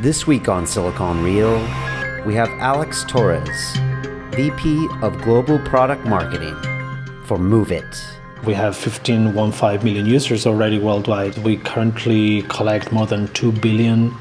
This week on Silicon Real, we have Alex Torres, VP of Global Product Marketing for Moovit. We have 15 million users already worldwide. We currently collect more than 2 billion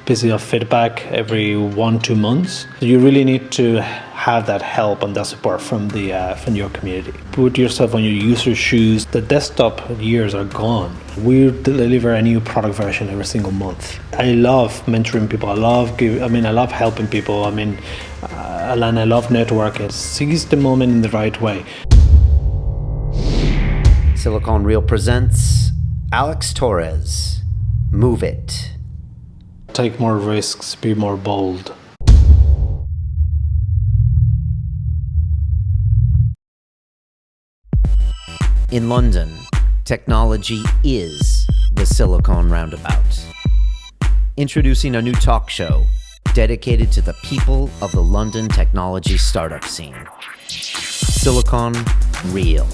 pieces of feedback every 1-2 months. You really need to have that help and that support from your community. Put yourself on your user's shoes. The desktop years are gone. We deliver a new product version every single month. I love mentoring people. I love helping people. And I love networking. Seize the moment in the right way. Silicon Real presents Alex Torres Moovit. Take more risks, be more bold. In London, technology is the Silicon Roundabout. Introducing a new talk show dedicated to the people of the London technology startup scene. Silicon Real.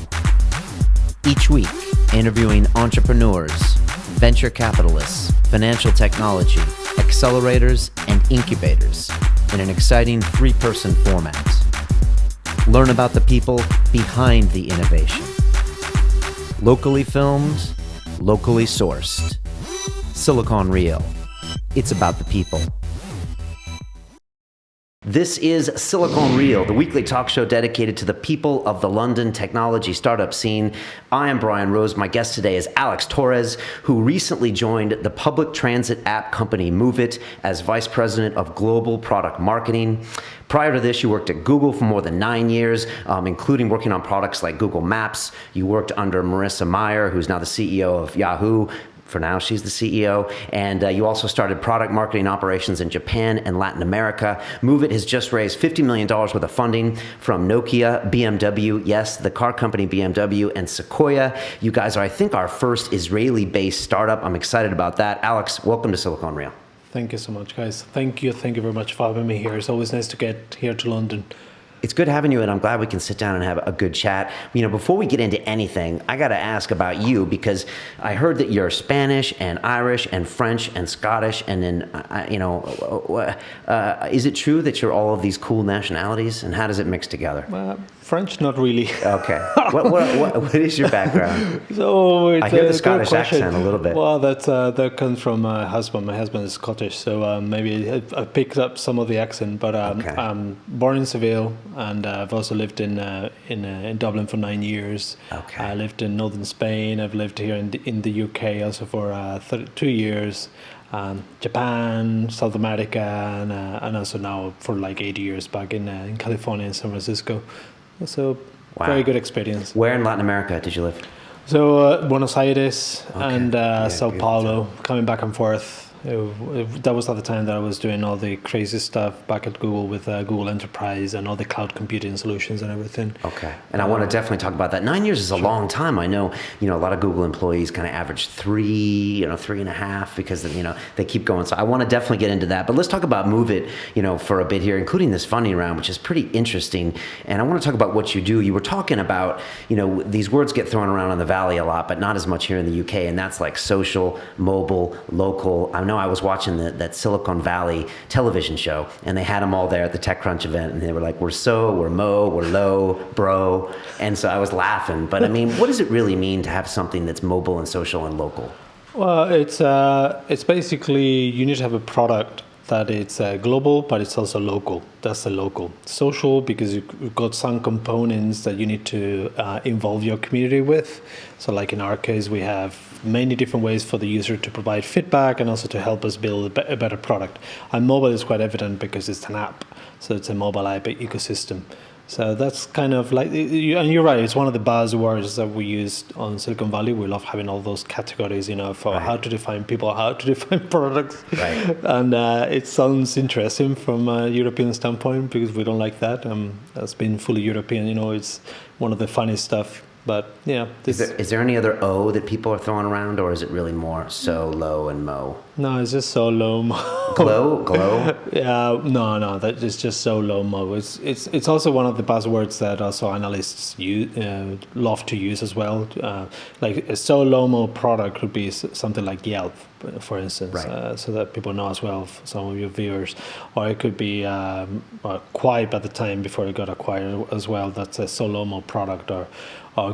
Each week, interviewing entrepreneurs, venture capitalists, financial technology, accelerators, and incubators in an exciting 3-person format. Learn about the people behind the innovation. Locally filmed, locally sourced. Silicon Real. It's about the people. This is Silicon Real, the weekly talk show dedicated to the people of the London technology startup scene. I am Brian Rose. My guest today is Alex Torres, who recently joined the public transit app company Moovit as Vice President of Global Product Marketing. Prior to this, you worked at Google for more than 9 years, including working on products like Google Maps. You worked under Marissa Mayer, who's now the CEO of Yahoo. For now, she's the CEO. And you also started product marketing operations in Japan and Latin America. Moovit has just raised $50 million worth of funding from Nokia, BMW, yes, the car company BMW, and Sequoia. You guys are, I think, our first Israeli-based startup. I'm excited about that. Alex, welcome to Silicon Real. Thank you so much, guys. Thank you very much for having me here. It's always nice to get here to London. It's good having you, and I'm glad we can sit down and have a good chat. Before we get into anything, I got to ask about you, because I heard that you're Spanish and Irish and French and Scottish, and then, is it true that you're all of these cool nationalities, and how does it mix together? French, not really. Okay. What is your background? So I hear the Scottish accent a little bit. Well, that comes from my husband. My husband is Scottish, so maybe I picked up some of the accent. But okay. I'm born in Seville, and I've also lived in Dublin for 9 years. Okay. I lived in northern Spain. I've lived here in the UK also for 2 years. Japan, South America, and also now for like 8 years back in California, in San Francisco. So, wow. Very good experience. Where in Latin America did you live? So, Buenos Aires, okay. And Sao good. Paulo, coming back and forth. That was at the time that I was doing all the crazy stuff back at Google with Google Enterprise and all the cloud computing solutions and everything. Okay, and I want to definitely talk about that. 9 years is a long time. I know, a lot of Google employees kind of average 3.5, because they keep going. So I want to definitely get into that. But let's talk about Moovit, for a bit here, including this funding round, which is pretty interesting. And I want to talk about what you do. You were talking about, these words get thrown around in the Valley a lot, but not as much here in the UK. And that's like social, mobile, local. I know I was watching that Silicon Valley television show, and they had them all there at the TechCrunch event, and they were like, we're mo, we're low, bro. And so I was laughing. But what does it really mean to have something that's mobile and social and local? Well, it's basically you need to have a product that it's global, but it's also local. That's the local. Social, because you've got some components that you need to involve your community with. So like in our case, we have many different ways for the user to provide feedback and also to help us build a better product. And mobile is quite evident because it's an app. So it's a mobile app ecosystem. So that's kind of like, and you're right, it's one of the buzzwords that we use on Silicon Valley. We love having all those categories, for right. How to define people, how to define products. Right. And it sounds interesting from a European standpoint, because we don't like that. That's been fully European, it's one of the funniest stuff. But yeah. Is there any other O that people are throwing around, or is it really more so, low, and mo? No, it's just so low mo. Glow? Yeah, no, that is just so low mo. It's also one of the buzzwords that also analysts love to use as well. Like a so low mo product could be something like Yelp, for instance, Right. so that people know as well, some of your viewers. Or it could be Quipe at the time before it got acquired as well. That's a so low mo product, or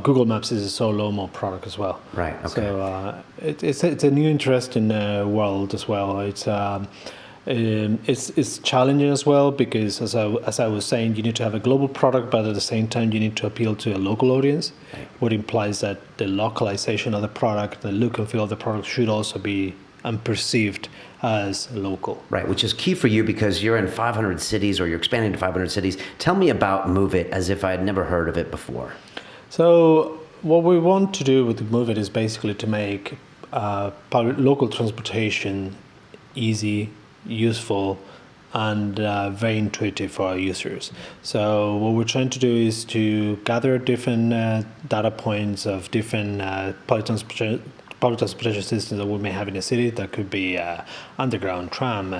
Google Maps is a so low mo product as well. Right, okay. So it's a new interesting world as well. It's challenging as well because as I was saying, you need to have a global product, but at the same time you need to appeal to a local audience, what implies that the localization of the product, the look and feel of the product should also be perceived as local. Right, which is key for you because you're in 500 cities or you're expanding to 500 cities. Tell me about Moovit as if I had never heard of it before. So what we want to do with Moovit is basically to make local transportation easy, useful, and very intuitive for our users. So what we're trying to do is to gather different data points of different public transportation systems that we may have in a city. That could be underground tram,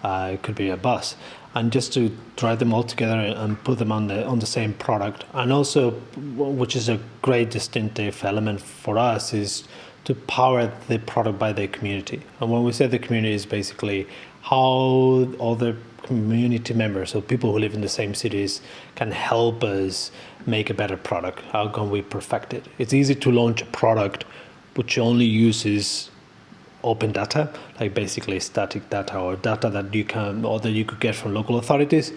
it could be a bus, and just to drive them all together and put them on the same product. And also, which is a great distinctive element for us, is to power the product by the community. And when we say the community, is basically how all the community members, so people who live in the same cities, can help us make a better product. How can we perfect it? It's easy to launch a product which only uses open data, like basically static data or data that you could get from local authorities.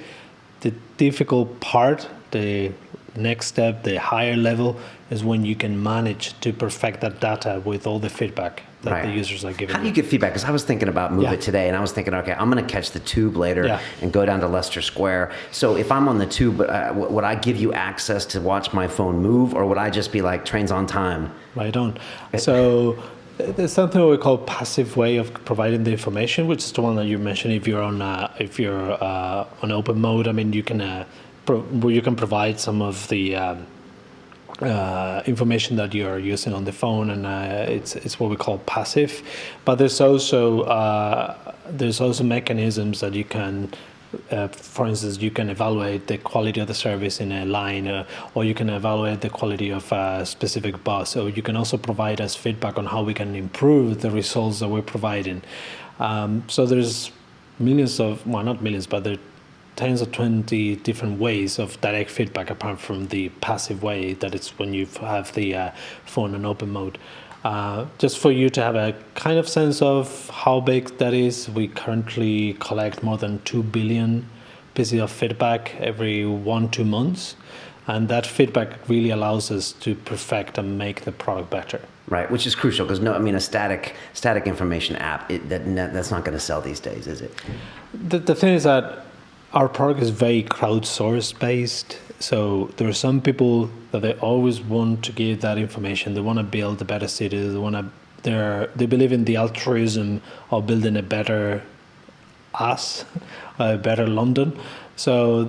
The difficult part, the next step, the higher level, is when you can manage to perfect that data with all the feedback that the users are giving. How do you get feedback? Because I was thinking about Moovit today, and I was thinking, okay, I'm going to catch the tube later and go down to Leicester Square. So if I'm on the tube, would I give you access to watch my phone move, or would I just be like, trains on time? Right on. So there's something we call passive way of providing the information, which is the one that you mentioned. If you're on open mode, I mean, you can provide some of the information that you're using on the phone, and it's what we call passive. But there's also mechanisms that you can. For instance, you can evaluate the quality of the service in a line, or you can evaluate the quality of a specific bus. So you can also provide us feedback on how we can improve the results that we're providing. So there's not millions, but there are tens of 20 different ways of direct feedback apart from the passive way that it's when you have the phone in open mode. Just for you to have a kind of sense of how big that is, we currently collect more than 2 billion pieces of feedback every 1-2 months. And that feedback really allows us to perfect and make the product better. Right, which is crucial because a static information app, that's not going to sell these days, is it? The thing is that our product is very crowdsourced based. So there are some people that they always want to give that information. They want to build a better city. They believe in the altruism of building a better us, a better London. So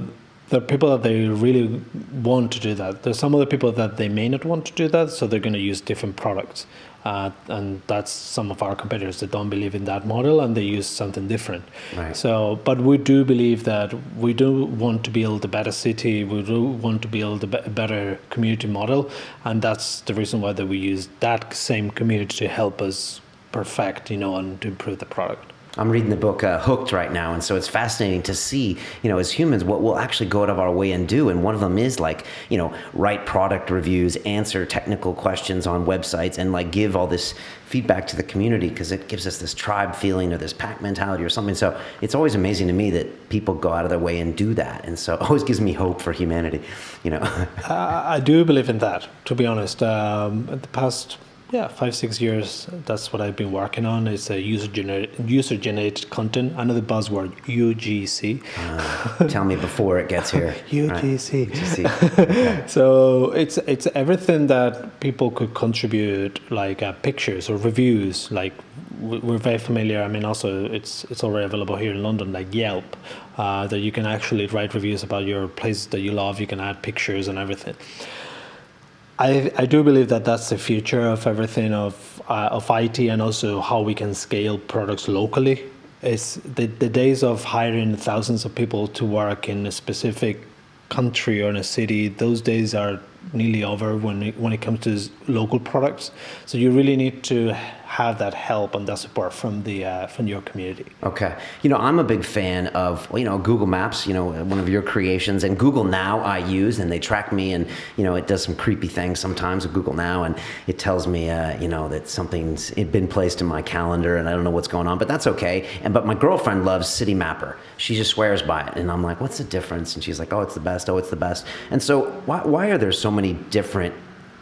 there are people that they really want to do that. There's some other people that they may not want to do that, so they're going to use different products. And that's some of our competitors that don't believe in that model, and they use something different. Right. So, but we do believe that we do want to build a better city. We do want to build a better community model, and that's the reason why that we use that same community to help us perfect, and to improve the product. I'm reading the book Hooked right now, and so it's fascinating to see, as humans, what we'll actually go out of our way and do. And one of them is write product reviews, answer technical questions on websites, and give all this feedback to the community because it gives us this tribe feeling or this pack mentality or something. So it's always amazing to me that people go out of their way and do that. And so it always gives me hope for humanity, I do believe in that, to be honest. The past 5-6 years, that's what I've been working on. It's a user-generated content. Another buzzword, UGC. Tell me before it gets here. UGC. Right. Okay. So it's everything that people could contribute, like pictures or reviews. Like we're very familiar. I mean, also it's already available here in London, like Yelp, that you can actually write reviews about your places that you love. You can add pictures and everything. I do believe that that's the future of everything of IT, and also how we can scale products locally. It's the days of hiring thousands of people to work in a specific country or in a city. Those days are nearly over when it comes to local products. So you really need to have that help and that support from your community. Okay. I'm a big fan of, Google Maps, one of your creations, and Google Now I use, and they track me, and, it does some creepy things sometimes with Google Now, and it tells me, that something's been placed in my calendar, and I don't know what's going on, but that's okay. But my girlfriend loves City Mapper. She just swears by it. And I'm like, what's the difference? And she's like, oh, it's the best. Oh, it's the best. And so why are there so many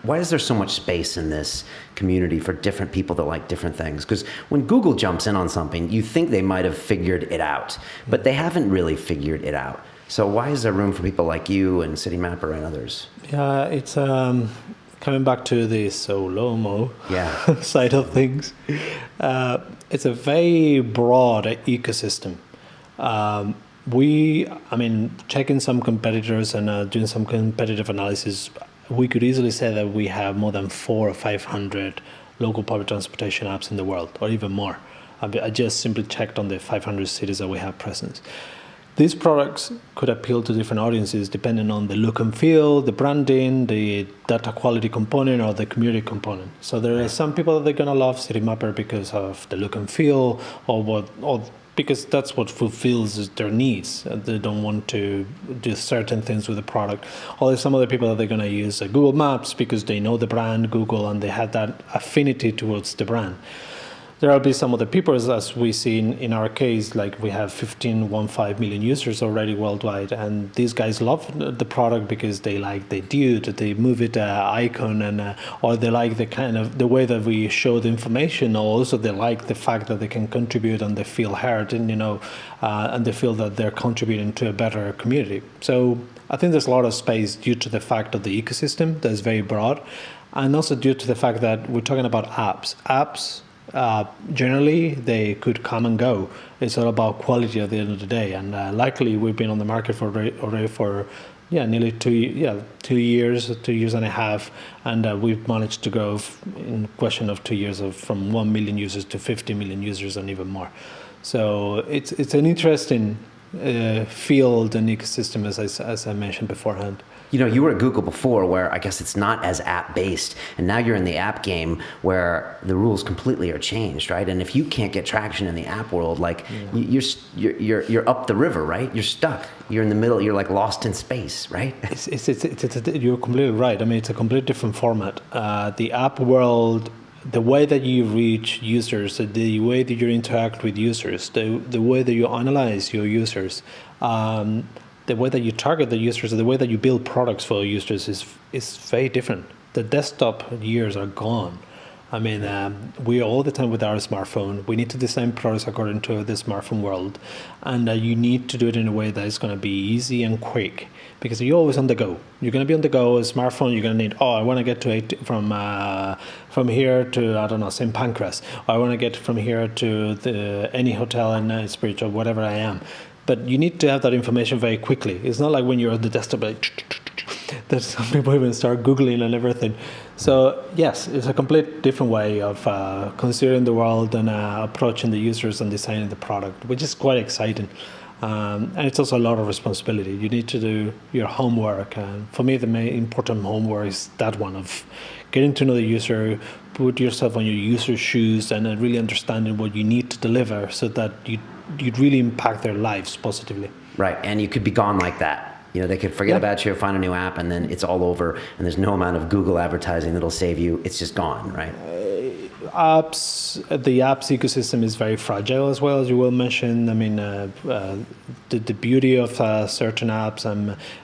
why is there so much space in this community for different people that like different things? Because when Google jumps in on something, you think they might have figured it out, but they haven't really figured it out. So why is there room for people like you and City Mapper and others? Yeah, it's coming back to the Solomo side of things. It's a very broad ecosystem. Checking some competitors and doing some competitive analysis, we could easily say that we have more than 400 or 500 local public transportation apps in the world, or even more. I just simply checked on the 500 cities that we have presence. These products could appeal to different audiences depending on the look and feel, the branding, the data quality component, or the community component. So there are some people that are going to love City Mapper because of the look and feel, or because that's what fulfills their needs. They don't want to do certain things with the product. Or there's some other people that they're going to use Google Maps because they know the brand Google and they have that affinity towards the brand. There will be some other people, as we see in our case, like we have 15 million users already worldwide, and these guys love the product because they like the dude, the Moovit icon, and or they like the way that we show the information. Or also they like the fact that they can contribute and they feel heard, and and they feel that they're contributing to a better community. So I think there's a lot of space due to the fact of the ecosystem that's very broad, and also due to the fact that we're talking about apps. Generally, they could come and go. It's all about quality at the end of the day. And likely, we've been on the market already for nearly 2 years and a half, and we've managed to go in question of 2 years from 1 million users to 50 million users and even more. So it's an interesting field and ecosystem, as I mentioned beforehand. You were at Google before, where I guess it's not as app-based, and now you're in the app game where the rules completely are changed, right? And if you can't get traction in the app world, you're up the river, right? You're stuck. You're in the middle. You're like lost in space, right? You're completely right. I mean, it's a completely different format. The app world, the way that you reach users, the way that you interact with users, the way that you analyze your users. The way that you target the users, the way that you build products for users is very different. The desktop years are gone. I mean, we are all the time with our smartphone. We need to design products according to the smartphone world. And you need to do it in a way that is going to be easy and quick, because you're always on the go. You're going to be on the go. A smartphone, you're going to need, I want to get to from here to, I don't know, St. Pancras. Or I want to get from here to any hotel in Knightsbridge or whatever I am. But you need to have that information very quickly. It's not like when you're on the desktop, that some people even start Googling and everything. So yes, it's a complete different way of considering the world and approaching the users and designing the product, which is quite exciting. And it's also a lot of responsibility. You need to do your homework. And for me, the main important homework is that one of getting to know the user, put yourself on your user's shoes, and really understanding what you need to deliver so that you'd really impact their lives positively. Right, and you could be gone like that. They could forget about you, find a new app, and then it's all over, and there's no amount of Google advertising that'll save you. It's just gone, right? The apps ecosystem is very fragile, as well, as you will mention. I mean, the beauty of certain apps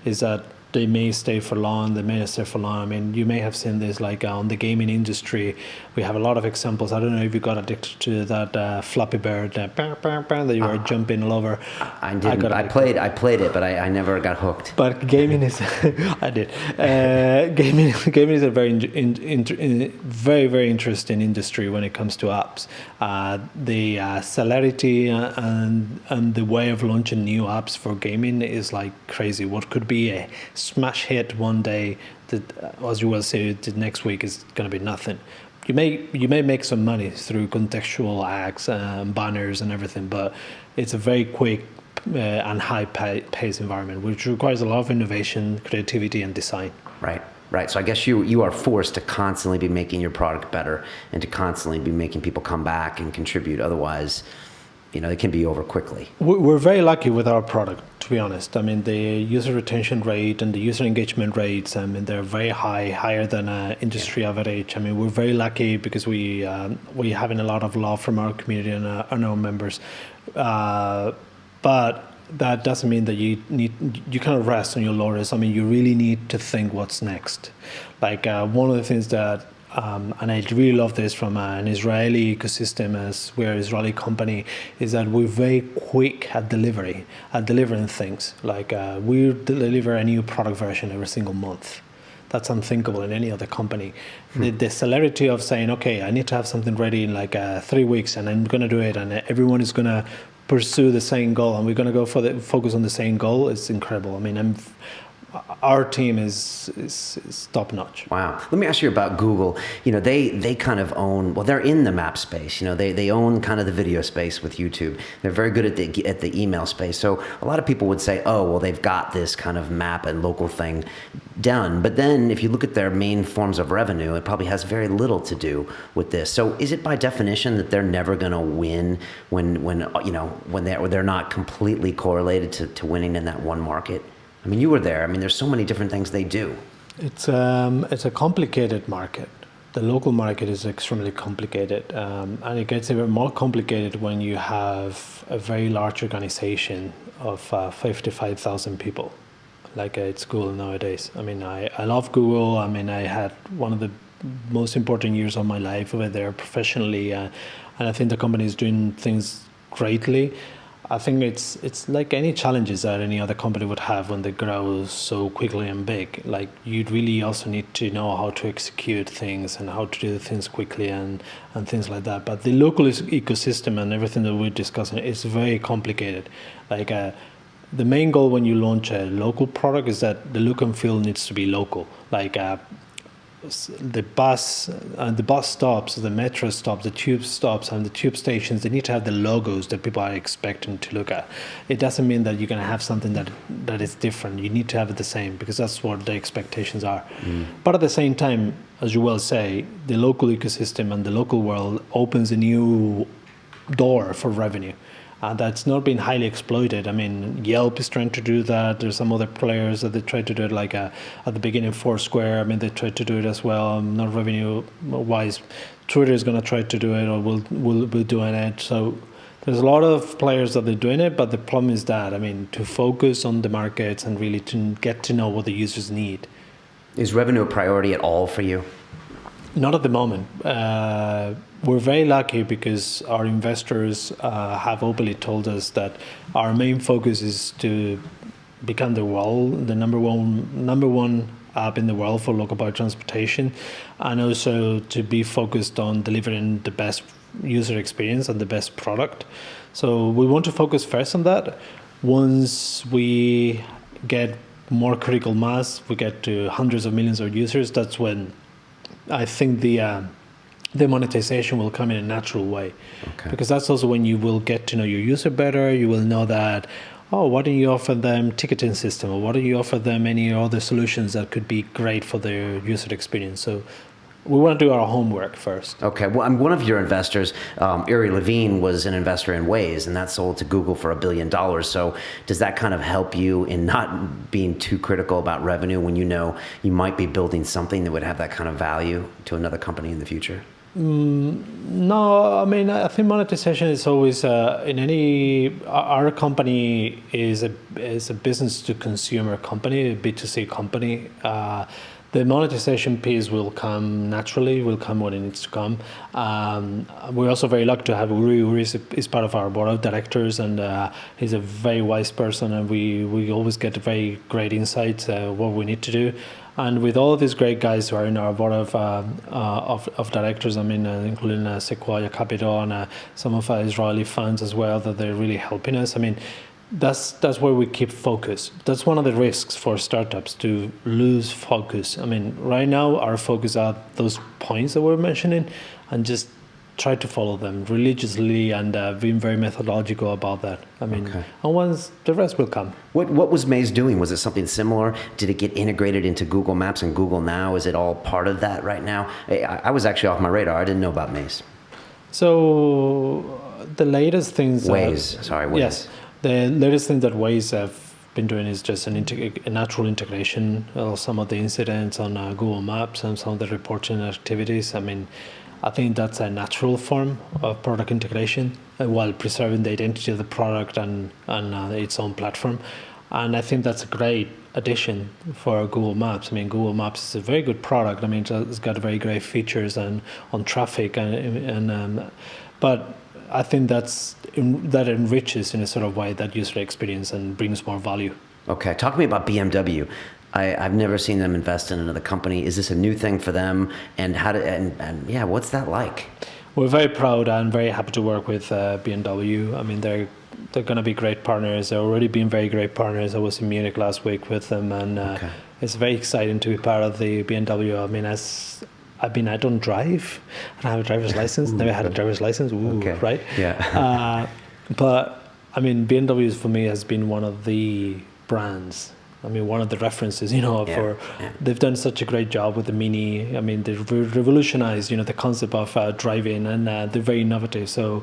is that they may stay for long, they may not stay for long. I mean, you may have seen this like on the gaming industry. We have a lot of examples. I don't know if you got addicted to that Flappy Bird that you were jumping all over. I didn't. I played it, but I never got hooked. But gaming is, I did. Gaming is a very, very interesting industry when it comes to apps. The celerity and the way of launching new apps for gaming is like crazy. What could be a smash hit one day that, as you will see, the next week is going to be nothing. You may make some money through contextual ads, banners, and everything, but it's a very quick and high-paced environment, which requires a lot of innovation, creativity, and design. Right. Right. So I guess you are forced to constantly be making your product better and to constantly be making people come back and contribute. Otherwise, it can be over quickly. We're very lucky with our product, to be honest. I mean, the user retention rate and the user engagement rates, they're very high, higher than industry average. I mean, we're very lucky because we having a lot of love from our community and our members. But that doesn't mean that you kind of rest on your laurels. I mean, you really need to think what's next. Like one of the things that, and I really love this from an Israeli ecosystem, as we're an Israeli company, is that we're very quick at delivering things. Like we deliver a new product version every single month. That's unthinkable in any other company. The celerity of saying, okay, I need to have something ready in like 3 weeks, and I'm going to do it, and everyone is going to pursue the same goal, and we're going to go for focus on the same goal. It's incredible. I mean, our team is top notch. Wow. Let me ask you about Google. They kind of own, well, they're in the map space. They own kind of the video space with YouTube. They're very good at the email space. So a lot of people would say, oh, well, they've got this kind of map and local thing done. But then if you look at their main forms of revenue, it probably has very little to do with this. So is it by definition that they're never going to win when they're not completely correlated to winning in that one market? I mean, you were there. I mean, there's so many different things they do. It's a complicated market. The local market is extremely complicated, and it gets even more complicated when you have a very large organization of 55,000 people, like it's Google nowadays. I mean, I love Google. I mean, I had one of the most important years of my life over there professionally, and I think the company is doing things greatly. I think it's like any challenges that any other company would have when they grow so quickly and big. Like, you'd really also need to know how to execute things and how to do things quickly and things like that. But the local ecosystem and everything that we're discussing is very complicated. Like the main goal when you launch a local product is that the look and feel needs to be local. Like the bus stops, the metro stops, the tube stops, and the tube stations, they need to have the logos that people are expecting to look at. It doesn't mean that you're going to have something that is different. You need to have it the same, because that's what the expectations are. But at the same time, as you well say, the local ecosystem and the local world opens a new door for revenue. That's not been highly exploited. I mean, Yelp is trying to do that. There's some other players that they try to do it, like at the beginning, Foursquare. I mean, they tried to do it as well, not revenue-wise. Twitter is going to try to do it, or will be doing it. So there's a lot of players that are doing it, but the problem is that, I mean, to focus on the markets and really to get to know what the users need. Is revenue a priority at all for you? Not at the moment. We're very lucky because our investors have openly told us that our main focus is to become the number one app in the world for local public transportation, and also to be focused on delivering the best user experience and the best product. So we want to focus first on that. Once we get more critical mass, we get to hundreds of millions of users, that's when I think the monetization will come in a natural way. Okay. Because that's also when you will get to know your user better. You will know that, why don't you offer them ticketing system, or why don't you offer them any other solutions that could be great for their user experience. So we want to do our homework first. Okay. Well, one of your investors, Uri Levine, was an investor in Waze, and that sold to Google for $1 billion. So does that kind of help you in not being too critical about revenue when you know you might be building something that would have that kind of value to another company in the future? No, I mean, I think monetization is always our company is a business to consumer company, a B2C company. The monetization piece will come naturally, will come when it needs to come. We're also very lucky to have Uri. Uri is part of our board of directors, and he's a very wise person, and we always get very great insights what we need to do. And with all of these great guys who are in our board of directors, I mean, including Sequoia Capital and some of our Israeli funds as well, that they're really helping us. I mean, that's where we keep focus. That's one of the risks for startups, to lose focus. I mean, right now our focus are those points that we're mentioning, and just try to follow them religiously, and being very methodological about that. I mean, and once the rest will come. What was Maze doing? Was it something similar? Did it get integrated into Google Maps and Google Now? Is it all part of that right now? I was actually off my radar. I didn't know about Maze. So the latest things... Waze. Waze. Yes. The latest thing that Waze have been doing is just a natural integration of some of the incidents on Google Maps and some of the reporting activities. I mean, I think that's a natural form of product integration, while preserving the identity of the product and its own platform. And I think that's a great addition for Google Maps. I mean, Google Maps is a very good product. I mean, it's got very great features and on traffic, but I think that enriches in a sort of way that user experience and brings more value. Okay, talk to me about BMW. I've never seen them invest in another company. Is this a new thing for them? And what's that like? We're very proud and very happy to work with BMW. I mean, they're going to be great partners. They've already been very great partners. I was in Munich last week with them, and it's very exciting to be part of the BMW. I mean, I don't drive. I don't have a driver's license. Never had a driver's license. Right? Yeah. But I mean, BMW for me has been one of the brands. I mean, one of the references, they've done such a great job with the Mini. I mean, they've revolutionized, the concept of driving, and they're very innovative. So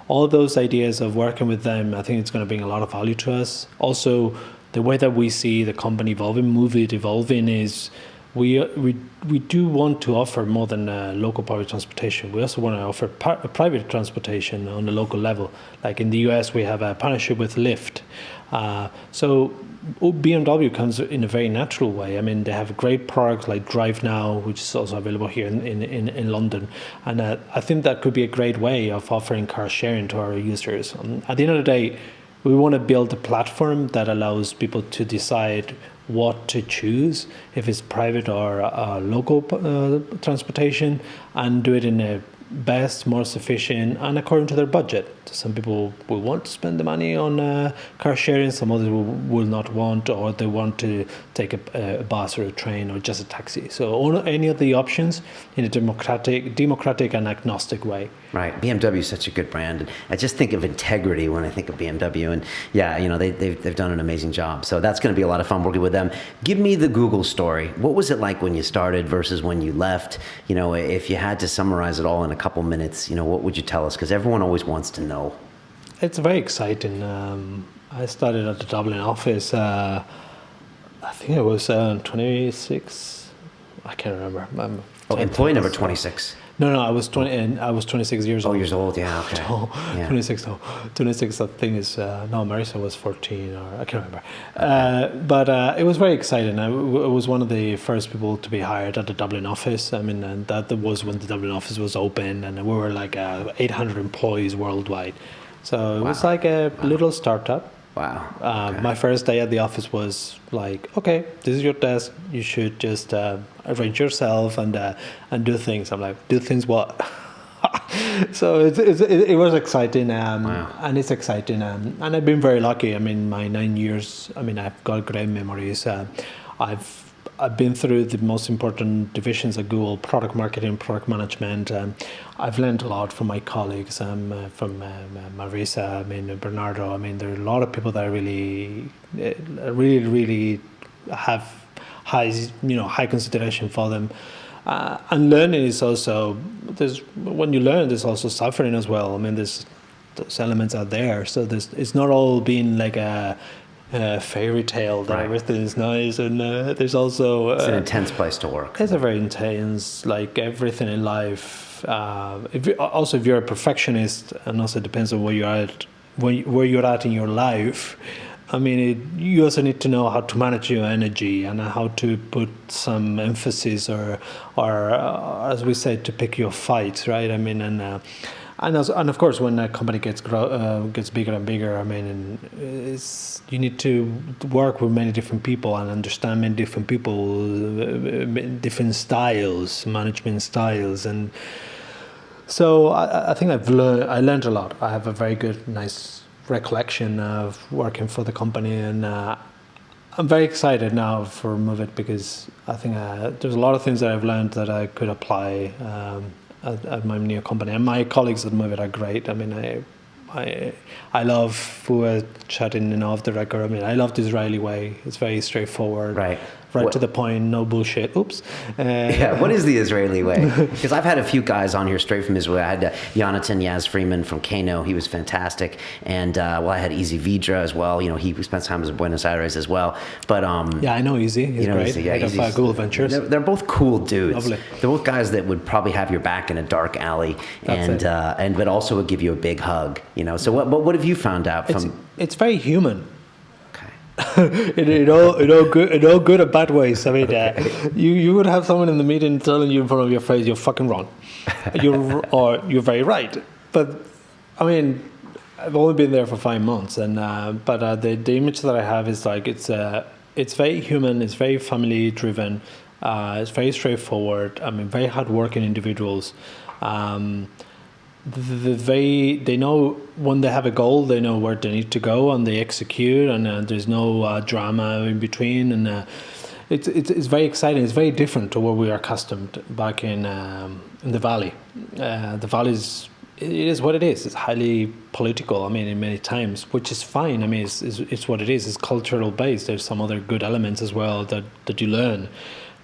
all those ideas of working with them, I think it's going to bring a lot of value to us. Also, the way that we see the company Moovit evolving is we do want to offer more than local public transportation. We also want to offer private transportation on the local level. Like in the US, we have a partnership with Lyft. So BMW comes in a very natural way. I mean, they have great products like Drive Now, which is also available here in London. And I think that could be a great way of offering car sharing to our users. At the end of the day, we want to build a platform that allows people to decide what to choose, if it's private or local transportation, and do it in a best, more sufficient, and according to their budget. Some people will want to spend the money on car sharing, some others will not want, or they want to take a bus or a train or just a taxi. So any of the options in a democratic and agnostic way. Right. BMW is such a good brand. And I just think of integrity when I think of BMW. And they've done an amazing job. So that's going to be a lot of fun working with them. Give me the Google story. What was it like when you started versus when you left? If you had to summarize it all in a couple minutes, what would you tell us? Because everyone always wants to know. It's very exciting. I started at the Dublin office. I think it was 26. I can't remember. Employee number 26. No, I was 20, and I was 26 years old. Oh, years old, yeah, okay. No, yeah. 26, no. 26, I think is, Marissa was 14, or I can't remember. But it was very exciting. I was one of the first people to be hired at the Dublin office. I mean, and that was when the Dublin office was open, and we were like 800 employees worldwide. So it was like a little startup. Wow. Okay. My first day at the office was like, okay, this is your desk. You should just arrange yourself and do things. I'm like, do things what? So it was exciting, wow. And it's exciting. And I've been very lucky. I mean, my 9 years, I've got great memories. I've been through the most important divisions at Google: product marketing, product management. I've learned a lot from my colleagues, from Marissa, Bernardo. There are a lot of people that really have high consideration for them. And learning is also, when you learn, there's also suffering as well. Those elements are there. So it's not all being like a fairy tale that everything is nice, and there's also it's an intense place to work. It's a very intense, like everything in life. If you're a perfectionist, and also depends on where you're at in your life. You also need to know how to manage your energy and how to put some emphasis, or as we say, to pick your fights, right? And of course, when a company gets bigger and bigger, you need to work with many different people and understand many different people, different styles, management styles, and so I think I learned a lot. I have a very good, nice recollection of working for the company, and I'm very excited now for Moovit because I think there's a lot of things that I've learned that I could apply at my new company. And my colleagues at Moovit are great. I mean, I love, we were chatting off the record, I mean, I love the Israeli way. It's very straightforward. Right. To the point, no bullshit. Oops. Yeah, what is the Israeli way? Because I've had a few guys on here straight from Israel. I had Yonatan Yaz Freeman from Kano. He was fantastic. And, I had Easy Vidra as well. You know, he spent time in Buenos Aires as well. But yeah, I know Easy. He's great. Easy, yeah, Head of Google Ventures. They're both cool dudes. Lovely. They're both guys that would probably have your back in a dark alley, but also would give you a big hug. You know, so what have you found out from? It's very human. in all good and bad ways. I mean, you would have someone in the meeting telling you in front of your face, "You're fucking wrong," you're very right. But I mean, I've only been there for 5 months, and the image that I have is like it's very human, it's very family driven, it's very straightforward. I mean, very hardworking individuals. They know when they have a goal, they know where they need to go, and they execute, and there's no drama in between, and it's very exciting. It's very different to what we are accustomed back in the Valley. The Valley it is what it is. It's highly political. I mean, in many times, which is fine. I mean, it's what it is. It's cultural based. There's some other good elements as well that you learn.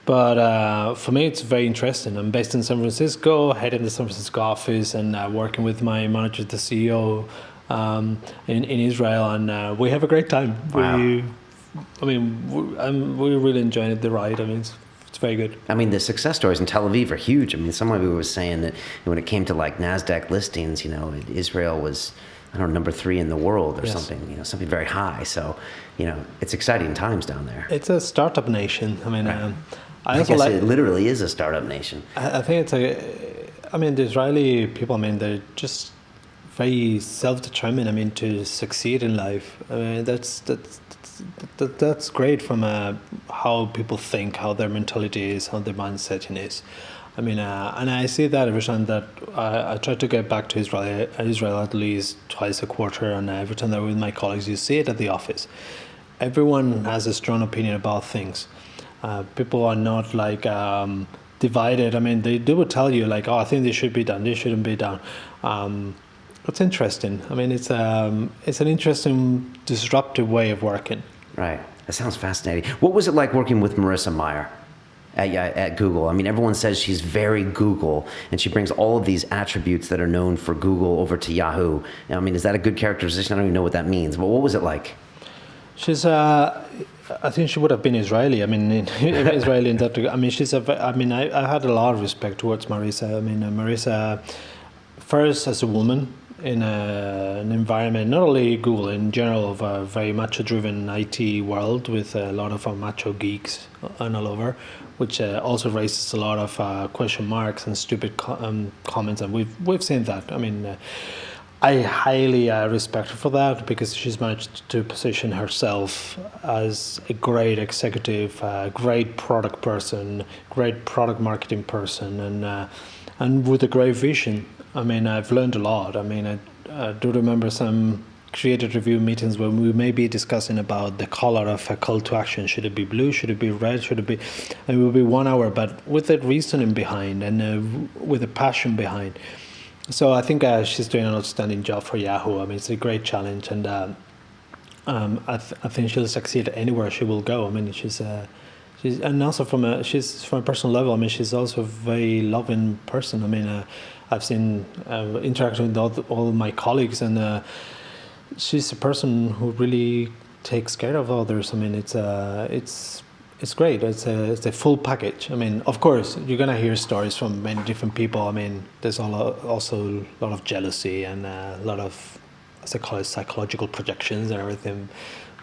But for me, it's very interesting. I'm based in San Francisco, heading the San Francisco office, and working with my manager, the CEO, in Israel, and we have a great time. Wow. We're really enjoying the ride. I mean, it's very good. I mean, the success stories in Tel Aviv are huge. I mean, somebody was saying that when it came to like NASDAQ listings, you know, Israel was, I don't know, number 3 in the world or something, you know, something very high. So, you know, it's exciting times down there. It's a startup nation. I mean, right. I guess it literally is a startup nation. I think the Israeli people, I mean, they're just very self-determined, I mean, to succeed in life. I mean, that's great from how people think, how their mentality is, how their mindset is. I mean, and I see that every time that I try to get back to Israel at least twice a quarter, and every time that I'm with my colleagues, you see it at the office. Everyone has a strong opinion about things. People are not like divided. I mean, they would tell you like, oh, I think this should be done, this shouldn't be done. It's interesting. I mean, it's an interesting, disruptive way of working. Right. That sounds fascinating. What was it like working with Marissa Mayer at Google? I mean, everyone says she's very Google, and she brings all of these attributes that are known for Google over to Yahoo. I mean, is that a good characterization? I don't even know what that means, but what was it like? She's I think she would have been Israeli. I mean, Israeli in that regard. I mean, I had a lot of respect towards Marissa. I mean, Marissa, first as a woman in an environment, not only Google, in general, of a very macho-driven IT world with a lot of macho geeks and all over, which also raises a lot of question marks and stupid comments, and we've seen that. I mean, I highly respect her for that, because she's managed to position herself as a great executive, great product person, great product marketing person, and with a great vision. I mean, I've learned a lot. I mean, I do remember some creative review meetings where we may be discussing about the color of a call to action. Should it be blue? Should it be red? Should it be? It will be 1 hour, but with a reasoning behind and with a passion behind. So I think she's doing an outstanding job for Yahoo. I mean, it's a great challenge, and I think she'll succeed anywhere she will go. I mean, she's and also from a personal level. I mean, she's also a very loving person. I mean, I've seen interacting with all my colleagues, and she's a person who really takes care of others. I mean, it's great. It's a full package. I mean, of course, you're gonna hear stories from many different people. I mean, there's also a lot of jealousy and a lot of, as I call it, psychological projections and everything.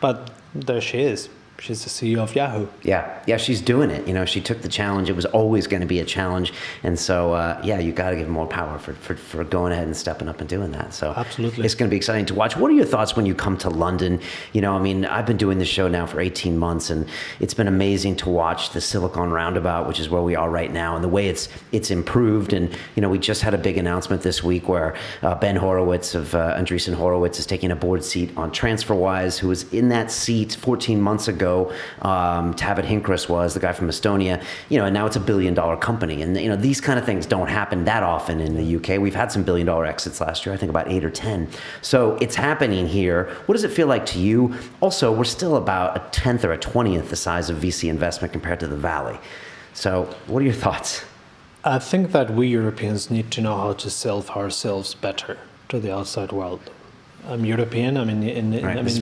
But there she is. She's the CEO of Yahoo. Yeah, she's doing it. You know, she took the challenge. It was always going to be a challenge, and so you got to give more power for going ahead and stepping up and doing that. So absolutely, it's going to be exciting to watch. What are your thoughts when you come to London? You know, I mean, I've been doing this show now for 18 months, and it's been amazing to watch the Silicon Roundabout, which is where we are right now, and the way it's improved. And you know, we just had a big announcement this week where Ben Horowitz of Andreessen Horowitz is taking a board seat on TransferWise, who was in that seat 14 months ago. Tavid Hinkris was the guy from Estonia, you know, and now it's $1 billion company. And, you know, these kind of things don't happen that often in the UK. We've had some $1 billion exits last year, I think about 8 or 10. So it's happening here. What does it feel like to you? Also, we're still about a 10th or a 20th the size of VC investment compared to the Valley. So what are your thoughts? I think that we Europeans need to know how to sell ourselves better to the outside world. I'm European. I mean,